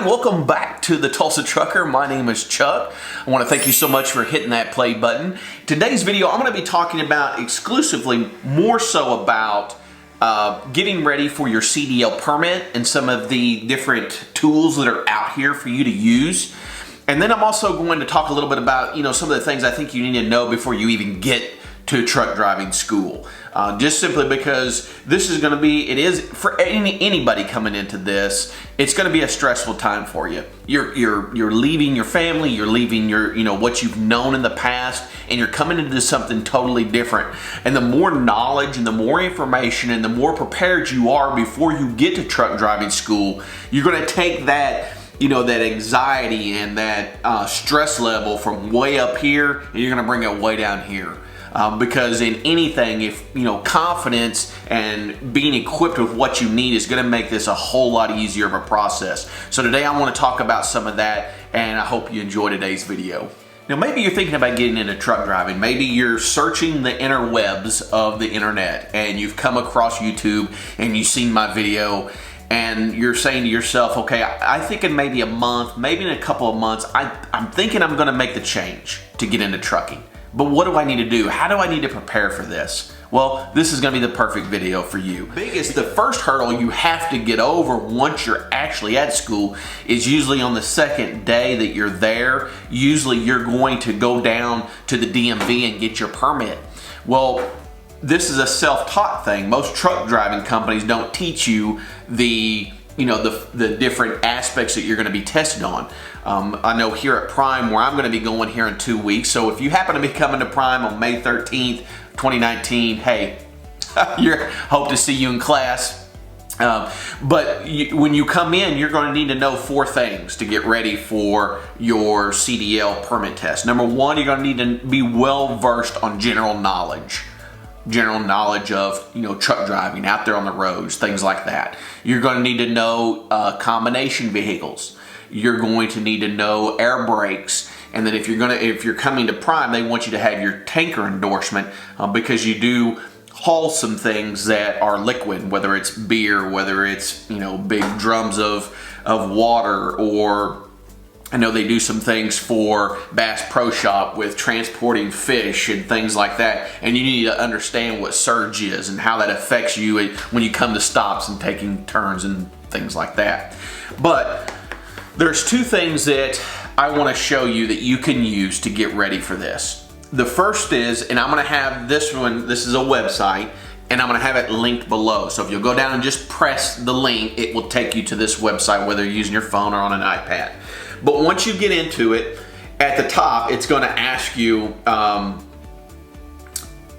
Welcome back to the Tulsa Trucker. My name is Chuck. I want to thank you so much for hitting that play button. Today's video, I'm going to be talking about exclusively more so about getting ready for your CDL permit and some of the different tools that are out here for you to use. And then I'm also going to talk a little bit about, some of the things I think you need to know before you even get to truck driving school. Just simply because this is going to be, it is for anybody coming into this, it's going to be a stressful time for you. You're leaving your family, you're leaving your, what you've known in the past, and you're coming into something totally different. And the more knowledge and the more information and the more prepared you are before you get to truck driving school, you're going to take that that anxiety and that stress level from way up here, and you're going to bring it way down here. Because in anything, if confidence and being equipped with what you need is going to make this a whole lot easier of a process. So today I want to talk about some of that, and I hope you enjoy today's video. Now maybe you're thinking about getting into truck driving. Maybe you're searching the interwebs of the internet and you've come across YouTube and you've seen my video and you're saying to yourself, okay, I think in maybe a month, maybe in a couple of months, I'm thinking I'm going to make the change to get into trucking. But what do I need to do? How do I need to prepare for this? Well, this is going to be the perfect video for you. The first hurdle you have to get over once you're actually at school is usually on the second day that you're there. Usually you're going to go down to the DMV and get your permit. Well, this is a self-taught thing. Most truck driving companies don't teach you the different aspects that you're going to be tested on. I know here at Prime, where I'm going to be going here in 2 weeks, so if you happen to be coming to Prime on May 13th, 2019, hey, hope to see you in class. But when you come in, you're going to need to know 4 things to get ready for your CDL permit test. Number 1, you're going to need to be well versed on general knowledge of truck driving out there on the roads, things like that. You're going to need to know combination vehicles. You're going to need to know air brakes, and then if you're coming to Prime, they want you to have your tanker endorsement because you do haul some things that are liquid, whether it's beer, whether it's big drums of water, or I know they do some things for Bass Pro Shop with transporting fish and things like that, and you need to understand what surge is and how that affects you when you come to stops and taking turns and things like that. But there's 2 things that I want to show you that you can use to get ready for this. The first is, and I'm going to have this one, this is a website, and I'm going to have it linked below. So if you'll go down and just press the link, it will take you to this website, whether you're using your phone or on an iPad. But once you get into it, at the top, it's going to ask you,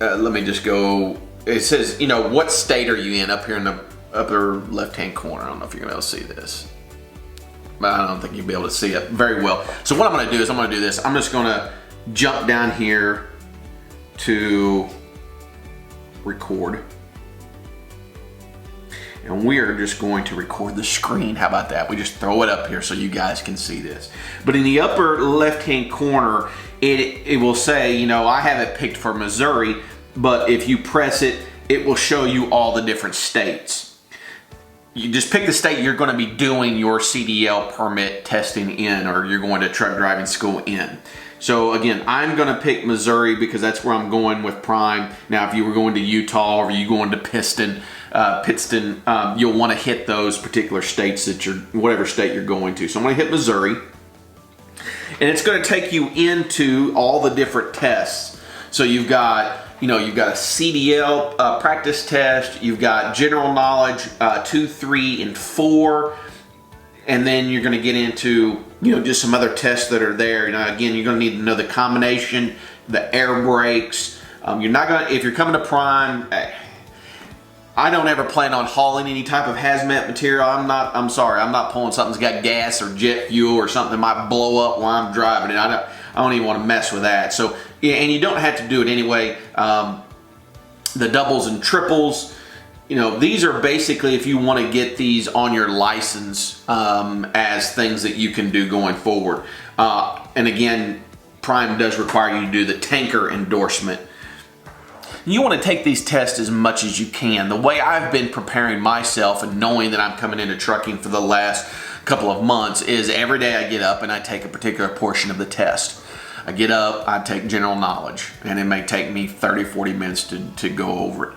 let me just go, it says, what state are you in up here in the upper left-hand corner. I don't know if you're going to be able to see this. But I don't think you'll be able to see it very well. So what I'm going to do is I'm going to do this. I'm just going to jump down here to record. And we're just going to record the screen. How about that? We just throw it up here so you guys can see this. But in the upper left-hand corner, it will say, I have it picked for Missouri, but if you press it, it will show you all the different states. You just pick the state you're going to be doing your CDL permit testing in, or you're going to truck driving school in. So again, I'm going to pick Missouri because that's where I'm going with Prime. Now, if you were going to Utah or you going to Pittston, you'll want to hit those particular states that whatever state you're going to. So I'm going to hit Missouri, and it's going to take you into all the different tests. So you've got a CDL practice test, you've got general knowledge 2, 3, and 4, and then you're going to get into just some other tests that are there. Again, you're going to need to know the combination, the air brakes. You're not going to, if you're coming to Prime, I don't ever plan on hauling any type of hazmat material. I'm sorry, I'm not pulling something that's got gas or jet fuel or something that might blow up while I'm driving it. I don't even want to mess with that. So, yeah, and you don't have to do it anyway. The doubles and triples, these are basically if you want to get these on your license as things that you can do going forward. And again, Prime does require you to do the tanker endorsement. You want to take these tests as much as you can. The way I've been preparing myself and knowing that I'm coming into trucking for the last couple of months is every day I get up and I take a particular portion of the test. I get up, I take general knowledge, and it may take me 30, 40 minutes to go over it.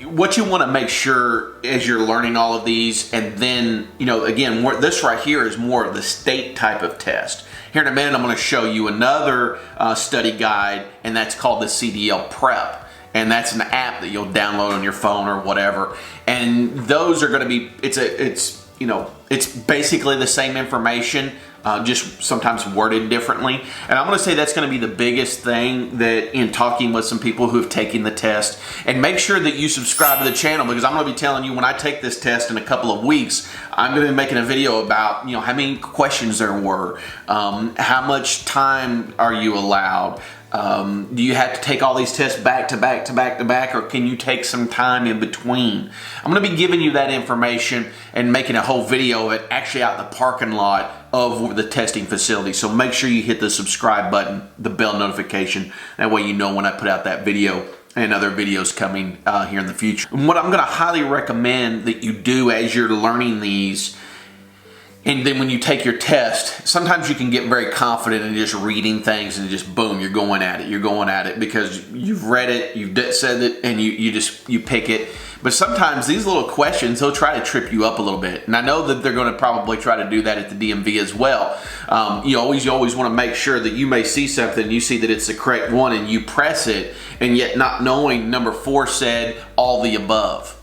What you want to make sure as you're learning all of these, and then, again, this right here is more of the state type of test. Here in a minute, I'm going to show you another study guide, and that's called the CDL Prep. And that's an app that you'll download on your phone or whatever. And those are going to be, it's basically the same information, just sometimes worded differently. And I'm going to say that's going to be the biggest thing that in talking with some people who have taken the test. And make sure that you subscribe to the channel, because I'm going to be telling you when I take this test in a couple of weeks, I'm going to be making a video about how many questions there were, how much time are you allowed. Do you have to take all these tests back to back to back to back, or can you take some time in between? I'm going to be giving you that information and making a whole video of it actually out in the parking lot of the testing facility. So make sure you hit the subscribe button, the bell notification. That way you know when I put out that video and other videos coming here in the future. And what I'm going to highly recommend that you do as you're learning these, and then when you take your test, sometimes you can get very confident in just reading things and just boom, you're going at it. You're going at it because you've read it, you've said it, and you pick it. But sometimes these little questions, they'll try to trip you up a little bit. And I know that they're going to probably try to do that at the DMV as well. You always want to make sure that you may see something, you see that it's the correct one, and you press it, and yet not knowing number 4 said all the above.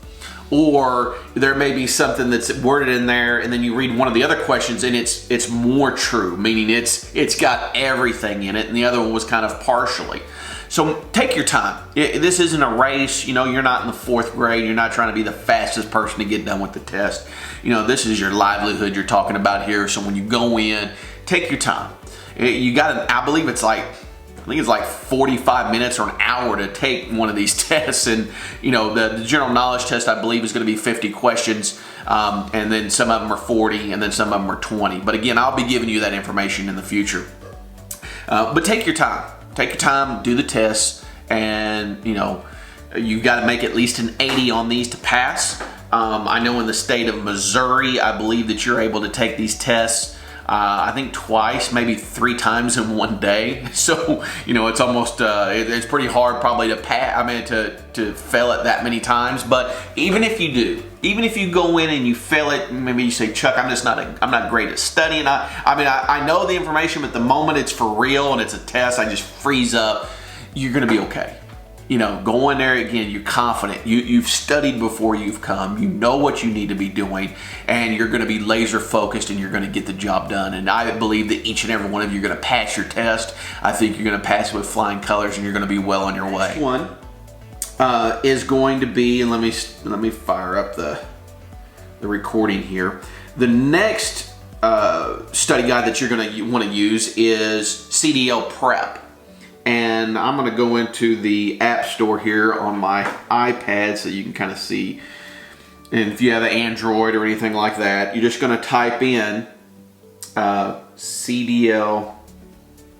Or there may be something that's worded in there, and then you read one of the other questions and it's more true, meaning it's got everything in it, and the other one was kind of partially. So take your time. This isn't a race. You're not in the 4th grade. You're not trying to be the fastest person to get done with the test. This is your livelihood you're talking about here. So when you go in, take your time. You got, I believe it's like 45 minutes or an hour to take one of these tests. And the general knowledge test, I believe, is going to be 50 questions, and then some of them are 40, and then some of them are 20. But again, I'll be giving you that information in the future. But take your time. Take your time, do the tests, and you got to make at least an 80 on these to pass. I know in the state of Missouri, I believe that you're able to take these tests I think twice, maybe 3 times in one day. So, it's almost, it's pretty hard probably to pass, to fail it that many times. But even if you do, even if you go in and you fail it, maybe you say, Chuck, I'm not great at studying. I know the information, but the moment it's for real and it's a test, I just freeze up. You're going to be okay. Go in there again, you're confident. You've studied before you've come. You know what you need to be doing, and you're going to be laser focused, and you're going to get the job done. And I believe that each and every one of you are going to pass your test. I think you're going to pass with flying colors, and you're going to be well on your way. One is going to be, and let me fire up the recording here. The next study guide that you're going to want to use is CDL Prep. And I'm going to go into the App Store here on my iPad so you can kind of see. And if you have an Android or anything like that, you're just going to type in CDL,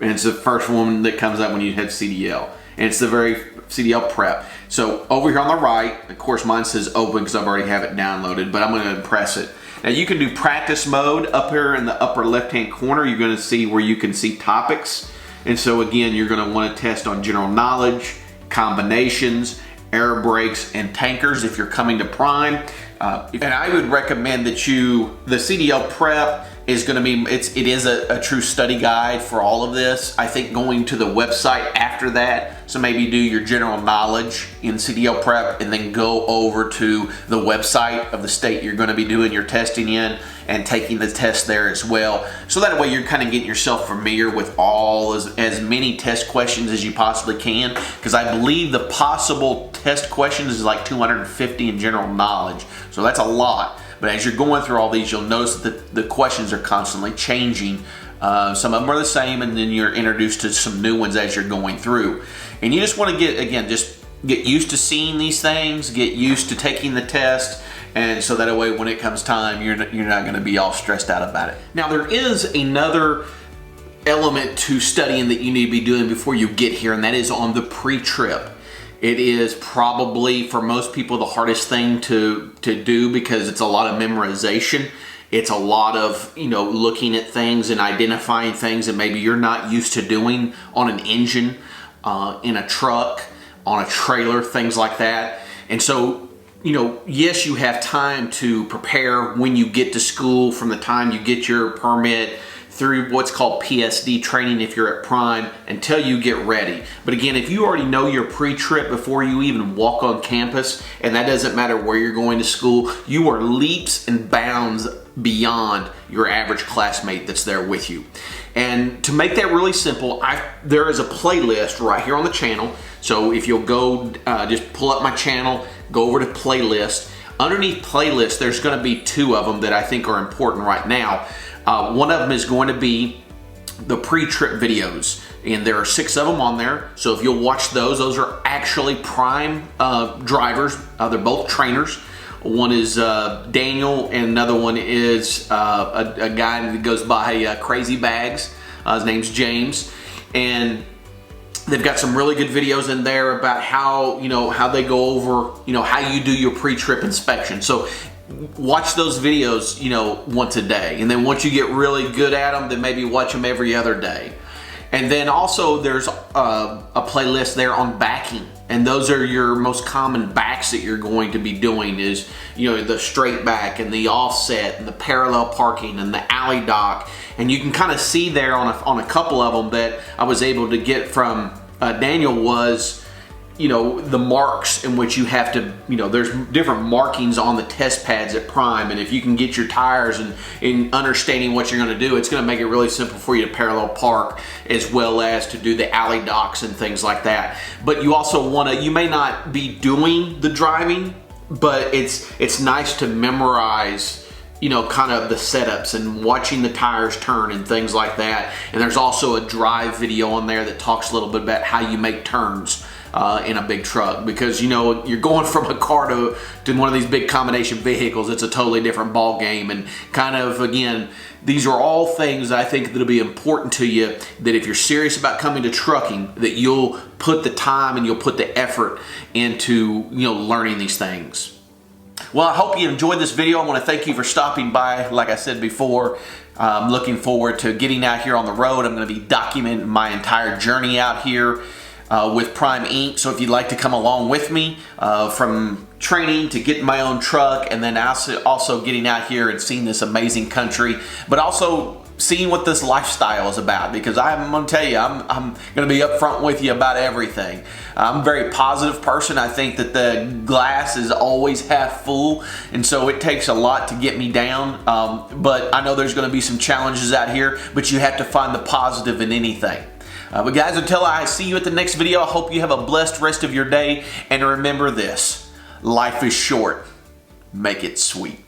and it's the first one that comes up when you hit CDL. And it's the very CDL Prep. So over here on the right, of course mine says open because I've already have it downloaded, but I'm going to press it. Now you can do practice mode up here in the upper left-hand corner. You're going to see where you can see topics. And so again, you're going to want to test on general knowledge, combinations, air brakes, and tankers if you're coming to prime. And I would recommend that the CDL Prep is going to be, it is a true study guide for all of this. I think going to the website after that, so maybe do your general knowledge in CDL Prep and then go over to the website of the state you're going to be doing your testing in and taking the test there as well. So that way you're kind of getting yourself familiar with as many test questions as you possibly can, because I believe the possible test questions is like 250 in general knowledge. So that's a lot. But as you're going through all these, you'll notice that the questions are constantly changing. Some of them are the same, and then you're introduced to some new ones as you're going through. And you just want to get used to seeing these things, get used to taking the test, and so that way when it comes time, you're not going to be all stressed out about it. Now there is another element to studying that you need to be doing before you get here, and that is on the pre-trip. It is probably, for most people, the hardest thing to do because it's a lot of memorization. It's a lot of, looking at things and identifying things that maybe you're not used to doing on an engine, in a truck, on a trailer, things like that. And so, yes, you have time to prepare when you get to school, from the time you get your permit through what's called PSD training if you're at Prime, until you get ready. But again, if you already know your pre-trip before you even walk on campus, and that doesn't matter where you're going to school, you are leaps and bounds beyond your average classmate that's there with you. And to make that really simple, there is a playlist right here on the channel. So if you'll go, just pull up my channel, go over to playlist. Underneath playlist, there's going to be two of them that I think are important right now. One of them is going to be the pre-trip videos, and there are 6 of them on there. So if you'll watch those are actually Prime drivers. They're both trainers. One is Daniel, and another one is a guy that goes by Crazy Bags. His name's James, and they've got some really good videos in there about how how they go over how you do your pre-trip inspection. So watch those videos once a day, and then once you get really good at them, then maybe watch them every other day. And then also there's a playlist there on backing, and those are your most common backs that you're going to be doing is the straight back and the offset and the parallel parking and the alley dock. And you can kind of see there on a couple of them that I was able to get from Daniel was the marks in which you have to, there's different markings on the test pads at Prime, and if you can get your tires and in understanding what you're going to do, it's going to make it really simple for you to parallel park, as well as to do the alley docks and things like that. But you also want to, you may not be doing the driving, but it's nice to memorize kind of the setups and watching the tires turn and things like that. And there's also a drive video on there that talks a little bit about how you make turns in a big truck, because you're going from a car to one of these big combination vehicles. It's a totally different ball game, and kind of, again, these are all things I think that'll be important to you, that if you're serious about coming to trucking, that you'll put the time and you'll put the effort into learning these things. Well, I hope you enjoyed this video. I want to thank you for stopping by. Like I said before, I'm looking forward to getting out here on the road. I'm going to be documenting my entire journey out here with Prime Inc. So if you'd like to come along with me from training to getting my own truck, and then also getting out here and seeing this amazing country, but also seeing what this lifestyle is about, because I'm going to tell you, I'm going to be upfront with you about everything. I'm a very positive person. I think that the glass is always half full, and so it takes a lot to get me down. But I know there's going to be some challenges out here, but you have to find the positive in anything. But guys, until I see you at the next video, I hope you have a blessed rest of your day, and remember this: life is short. Make it sweet.